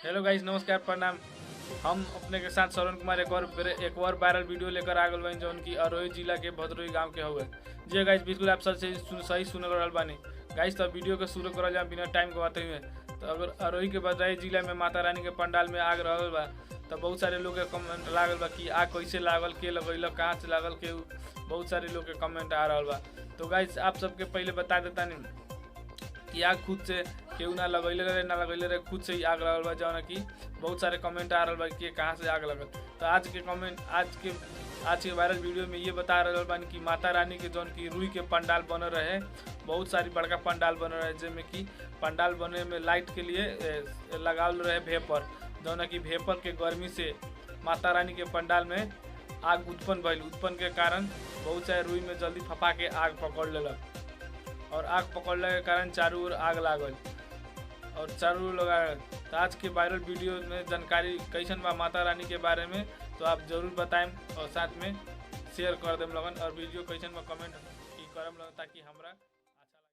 Hello guys, नमस्कार, प्रणाम। हम अपने के साथ श्रवण कुमार एक और वायरल वीडियो लेकर आ गए बानी जौन की अरोही जिला के भदोही गांव के हुए। जी गाइस, बिल्कुल आप सही सुन रहल बानी गाइस। तो वीडियो के शुरू करल जाए बिना टाइम गवाते हुए। तो अगर अरोही के भदोही जिला में माता रानी के पंडाल में आग रहल बा तो बहुत सारे लोग के कमेंट लागल बा कि आग कैसे लागल, के लगैल, कहाँ से लागल, के बहुत सारे लोग के कमेंट आ रहल बा। तो गाइस आप सबके पहले बता देता नहीं कि आग खुद से केहू ना लगैले रहे, खुद से ही आग लगल बा। जौन कि बहुत सारे कमेंट आ रहा बा कि कहाँ से आग लगल। तो आज के वायरल वीडियो में ये बता रहे बानी कि माता रानी के जौन की रुई के पंडाल बनल रहे, बहुत सारी बड़का पंडाल बनल रहे, जिसमें कि पंडाल बने में लाइट के लिए लगाल रहे भेपर, जौन कि भेपर के गर्मी से माता रानी के पंडाल में आग उत्पन्न के कारण बहुत सारे रुई में जल्दी फपा के आग पकड़ लेलक और आग पकड़ने के कारण चारों ओर आग लागल और चारों ओर लगा। तो आज के वायरल वीडियो में जानकारी कैसन बा माता रानी के बारे में तो आप जरूर बताएं और साथ में शेयर कर देम लगन, और वीडियो कैसन बा कमेंट करम लगन ताकि हमरा